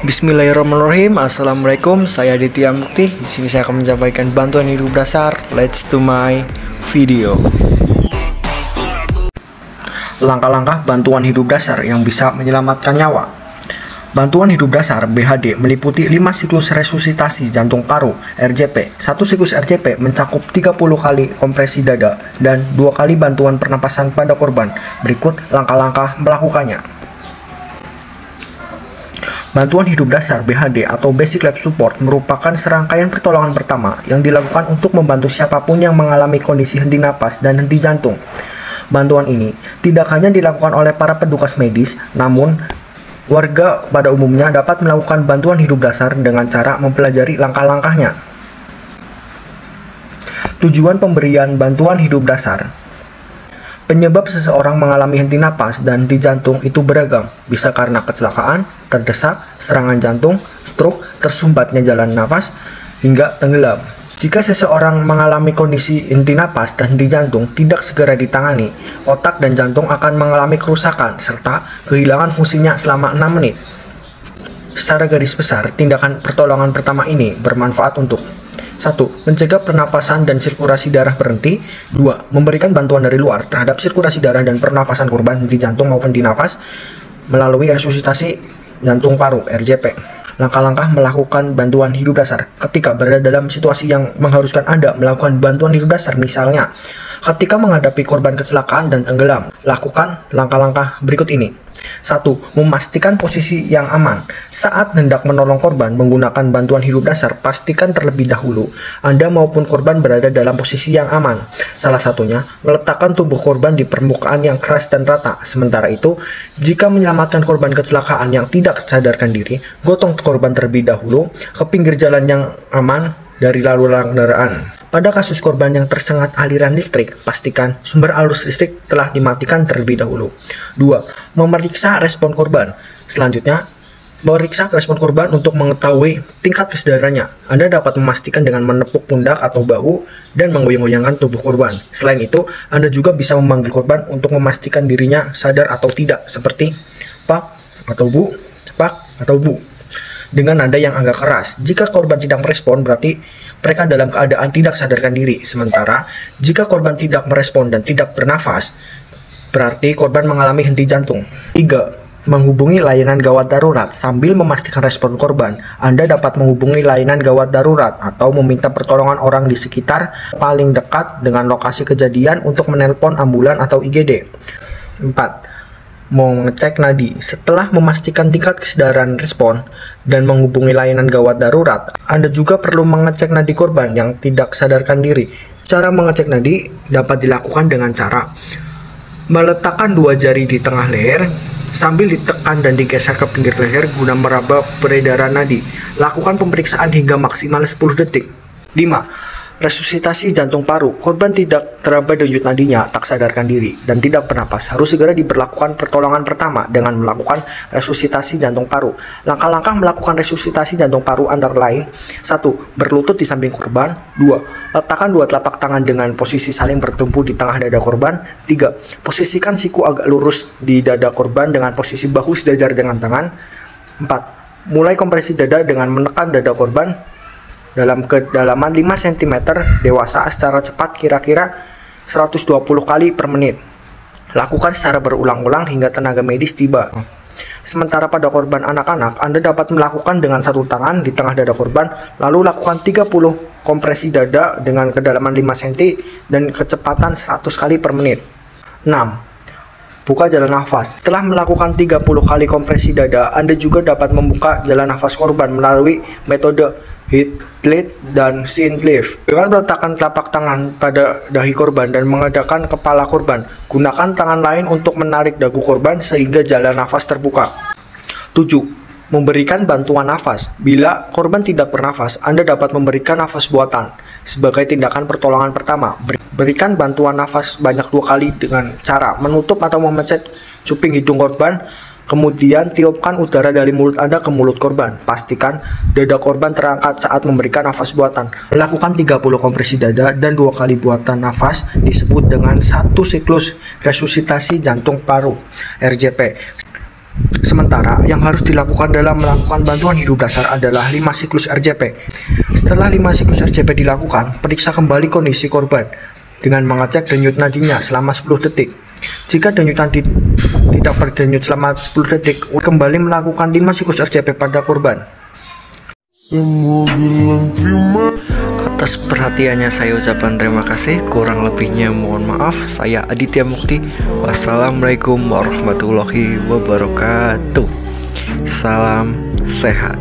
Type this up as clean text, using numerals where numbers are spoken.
Bismillahirrahmanirrahim. Assalamualaikum. Saya Aditya Mukti. Di sini saya akan menyampaikan bantuan hidup dasar. Let's to my video. Langkah-langkah bantuan hidup dasar yang bisa menyelamatkan nyawa. Bantuan hidup dasar BHD meliputi 5 siklus resusitasi jantung paru RJP. Satu siklus RJP mencakup 30 kali kompresi dada dan 2 kali bantuan pernapasan pada korban. Berikut langkah-langkah melakukannya. Bantuan hidup dasar BHD atau Basic Life Support merupakan serangkaian pertolongan pertama yang dilakukan untuk membantu siapapun yang mengalami kondisi henti napas dan henti jantung. Bantuan ini tidak hanya dilakukan oleh para petugas medis, namun warga pada umumnya dapat melakukan bantuan hidup dasar dengan cara mempelajari langkah-langkahnya. Tujuan pemberian bantuan hidup dasar. Penyebab seseorang mengalami henti napas dan henti jantung itu beragam, bisa karena kecelakaan, terdesak, serangan jantung, stroke, tersumbatnya jalan nafas, hingga tenggelam. Jika seseorang mengalami kondisi henti napas dan henti jantung tidak segera ditangani, otak dan jantung akan mengalami kerusakan serta kehilangan fungsinya selama 6 menit. Secara garis besar, tindakan pertolongan pertama ini bermanfaat untuk 1. Mencegah pernapasan dan sirkulasi darah berhenti. 2. Memberikan bantuan dari luar terhadap sirkulasi darah dan pernapasan korban henti jantung maupun di nafas melalui resusitasi jantung paru RJP. Langkah-langkah melakukan bantuan hidup dasar ketika berada dalam situasi yang mengharuskan Anda melakukan bantuan hidup dasar. Misalnya, ketika menghadapi korban kecelakaan dan tenggelam, lakukan langkah-langkah berikut ini. 1. Memastikan posisi yang aman. Saat hendak menolong korban menggunakan bantuan hidup dasar, pastikan terlebih dahulu Anda maupun korban berada dalam posisi yang aman. Salah satunya, meletakkan tubuh korban di permukaan yang keras dan rata. Sementara itu, jika menyelamatkan korban kecelakaan yang tidak sadarkan diri, gotong korban terlebih dahulu ke pinggir jalan yang aman dari lalu lalang kendaraan. Pada kasus korban yang tersengat aliran listrik, pastikan sumber arus listrik telah dimatikan terlebih dahulu. 2. Memeriksa respon korban. Selanjutnya, memeriksa respon korban untuk mengetahui tingkat kesadarannya. Anda dapat memastikan dengan menepuk pundak atau bahu dan menggoyang-goyangkan tubuh korban. Selain itu, Anda juga bisa memanggil korban untuk memastikan dirinya sadar atau tidak, seperti Pak atau Bu, Pak atau Bu, dengan nada yang agak keras. Jika korban tidak merespon, berarti mereka dalam keadaan tidak sadarkan diri. Sementara, jika korban tidak merespon dan tidak bernafas, berarti korban mengalami henti jantung. 3. Menghubungi layanan gawat darurat. Sambil memastikan respon korban, Anda dapat menghubungi layanan gawat darurat atau meminta pertolongan orang di sekitar paling dekat dengan lokasi kejadian untuk menelpon ambulan atau IGD. 4. Mengecek nadi. Setelah memastikan tingkat kesadaran respon dan menghubungi layanan gawat darurat, Anda juga perlu mengecek nadi korban yang tidak sadarkan diri. Cara mengecek nadi dapat dilakukan dengan cara meletakkan 2 jari di tengah leher sambil ditekan dan digeser ke pinggir leher guna meraba peredaran nadi. Lakukan pemeriksaan hingga maksimal 10 detik. 5. Resusitasi jantung paru. Korban tidak teraba denyut nadinya, tak sadarkan diri, dan tidak bernapas. Harus segera diberlakukan pertolongan pertama dengan melakukan resusitasi jantung paru. Langkah-langkah melakukan resusitasi jantung paru antara lain: 1. Berlutut di samping korban. 2. Letakkan 2 telapak tangan dengan posisi saling bertumpu di tengah dada korban. 3. Posisikan siku agak lurus di dada korban dengan posisi bahu sejajar dengan tangan. 4. Mulai kompresi dada dengan menekan dada korban dalam kedalaman 5 cm dewasa secara cepat, kira-kira 120 kali per menit. Lakukan secara berulang-ulang hingga tenaga medis tiba. Sementara pada korban anak-anak, Anda dapat melakukan dengan satu tangan di tengah dada korban, lalu lakukan 30 kompresi dada dengan kedalaman 5 cm dan kecepatan 100 kali per menit. 6. Buka jalan nafas. Setelah melakukan 30 kali kompresi dada, Anda juga dapat membuka jalan nafas korban melalui metode Heat-Lead dan Sin-Cliff. Dengan meletakkan telapak tangan pada dahi korban dan mengadakan kepala korban, gunakan tangan lain untuk menarik dagu korban sehingga jalan nafas terbuka. 7. Memberikan bantuan nafas. Bila korban tidak bernafas, Anda dapat memberikan nafas buatan. Sebagai tindakan pertolongan pertama, berikan bantuan nafas banyak 2 kali dengan cara menutup atau memencet cuping hidung korban. Kemudian tiupkan udara dari mulut Anda ke mulut korban. Pastikan dada korban terangkat saat memberikan nafas buatan. Lakukan 30 kompresi dada dan 2 kali buatan nafas disebut dengan 1 siklus resusitasi jantung paru RJP. Sementara yang harus dilakukan dalam melakukan bantuan hidup dasar adalah 5 siklus RJP. Setelah 5 siklus RJP dilakukan, periksa kembali kondisi korban dengan mengecek denyut nadinya selama 10 detik. Jika denyut nadi tidak berdenyut selama 10 detik, kembali melakukan 5 siklus RJP pada korban. Atas perhatiannya saya ucapkan terima kasih, kurang lebihnya mohon maaf. Saya Aditya Mukti. Wassalamualaikum warahmatullahi wabarakatuh. Salam sehat.